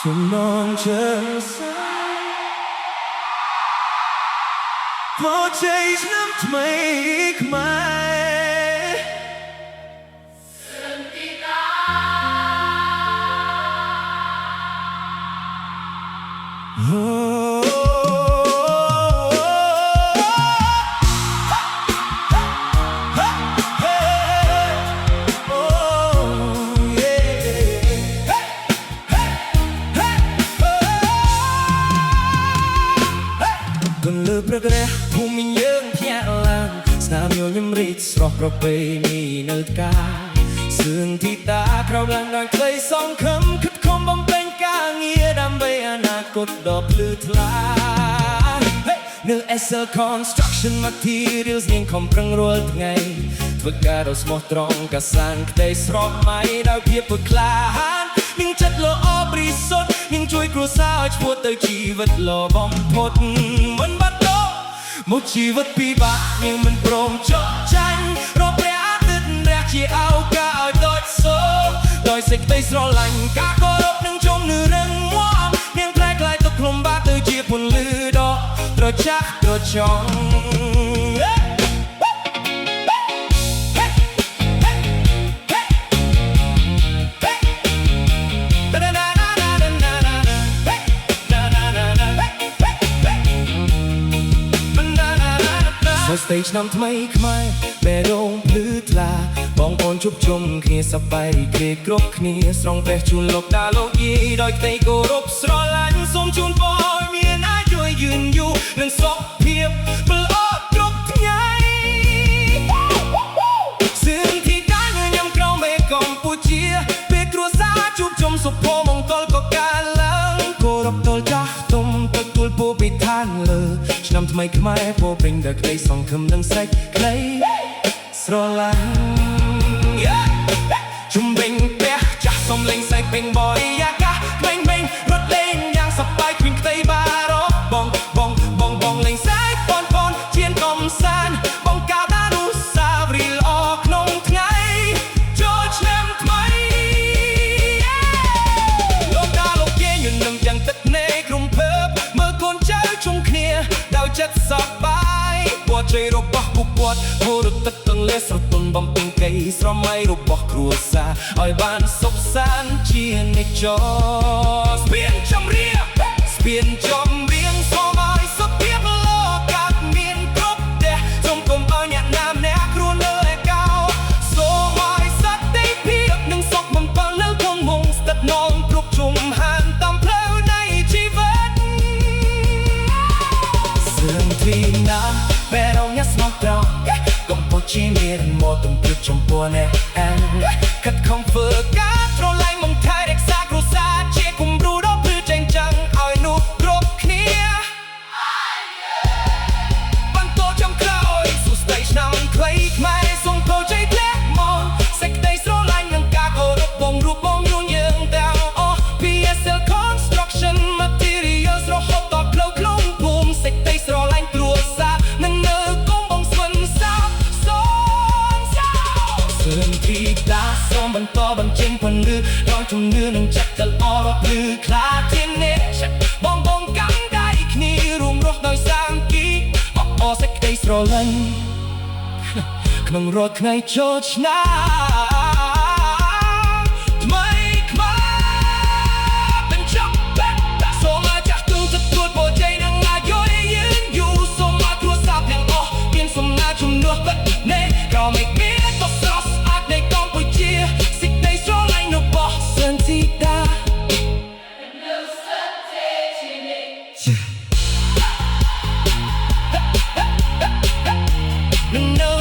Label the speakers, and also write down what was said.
Speaker 1: From non-jealousy Purchase them to make mine Oh Cần lướt ra cái hôm mình nhớ nhẹ làng sao nhiều nhầm rít sọc ra bay mi nơi ca sương thì ta khâu làng đòi cây song khấm khất không bom bên ca nghĩa đam bay ana cột đọp lư thla nơi SL construction materials nhưng không prang roll ngày vượt cả đầu small strong cả sang cây sọc máy đào kia vượt lá nhưng chất lỗ bri sốt nhưng chui cua sao chua tới chỉ vật lò bom một vẫn bắt đó một chỉ vật pi bạc nhưng mình prom chốt tranh rồi bé tết rẻ chỉ ao cả ao đôi số đôi sạch tay sro lạnh cả có lúc nâng trong nửa nâng mua nhưng trái lại tục lồng ba từ chia buồn lư đó rồi chắc rồi chọn Stage นำថ្មីខ្មែរបែរងភ្លឺថ្លាបងប្អូនជួបជុំគ្នាសប្បាយរីករាយគ្រប់គ្នាស្រង់ព្រះជូនលោកតាលោកយាយដោយក្តីគោរពស្រឡាញ់សូមជូនពរមានអាចជួយយឺនយូរនិងសុខភាពល្អគ្រប់ថ្ងៃសឿនទីដានញ៉ាំក្រៅមេកម្ពុជាពេលគ្រួសារជួបជុំសុភមង្គលក៏កើតឡើងគោរពទល់ចាស់ទុំទទួលពរពីឋានលើឆ្នាំថ្មីខ្មែរពោពេញដោយក្តីសង្ឃឹមនិងសេចក្តីស្រឡាញ់ជុំវិញផ្ទះចាស់សំលេងសេកពេញបរិយាកាសក្មេងៗរត់លេងយ៉ាងសប្បាយគ្មានក្តីបារម្ភបងលេងសេកប៉ុនជៀនកំសាន្តបងកៅតានុស្សាវរីយ៍ល្អក្នុងថ្ងៃចូលឆ្នាំថ្មីលោកតាលោកយាយនឹងយ៉ាងទឹកនេក្រុមភើបមើលកូនចៅជុំគ្នាដោយចិត្តសប្បាយពណ៌ជ័យរបស់ពួកគាត់ហូរទឹកទាំងលេស្រទន់បំពេញកៃស្រមៃរបស់គ្រួសារឲ្យបានសុខសាន្តជានិច្ចស្ពានចម្រៀងសូមឲ្យសុខភាពលោកកើតមានគ្រប់ផ្ទះសូមកុំឲ្យអ្នកណាម្នាក់គ្រួនៅឯកោសូមឲ្យសន្តិភាពនិងសុខបំពេញនៅក្នុងមុងស្ទឹកនងគ្រប់ជុំហានតាមផ្លូវនៃជីវិតសឿនទីណាបែរងញ៉ាស្មោះត្រង់កំពុជិមានមកទំព្រឹកចំពោះអ្នកអានខិតខំធ្វើការស្រឡាញ់មកថែរក្សាគ្រួសារជាគំរូដ៏ព្រឺចេញចាំងឲ្យនោះគ្រប់គ្នាបន្តចំក្រោយសួស្ដីឆ្នាំខ្លីខ្មែរសូមចូលជ័យធ្លាក់មកសេចក្ដីស្រឡាញ់និងការគោរពបងរូបបងរួមយើងទាំងអស់ PSL Construction Materials រហូតដល់ផ្លូវក្នុងភូមិសេចក្ដីស្រឡាញ់គ្រួសារនិងនៅកុំបងស្វិនសាបសឿនទីតាសូមបន្តបញ្ចេញពន្លឺដោយជំនឿនិងចិត្តដ៏ល្អរាប់លឺខ្លាជាអ្នកបងកាន់ដៃគ្នារួមរស់ដោយសាមគ្គីអបសេចក្ដីស្រឡាញ់ក្នុងរាល់ថ្ងៃចូលឆ្នាំថ្មីខ្មែរបញ្ចប់សូមឲ្យចាស់ទុំទទួលពរជ័យនិងអាយុយឺនយូរសូមឲ្យគ្រួសារទាំងអស់មានសំណាងជំនួសទឹកនេះក៏មិនមានទៅស្រស់ស្អាតនៃកម្ពុជាសេចក្ដីស្រឡាញ់របស់សន្តិតាNo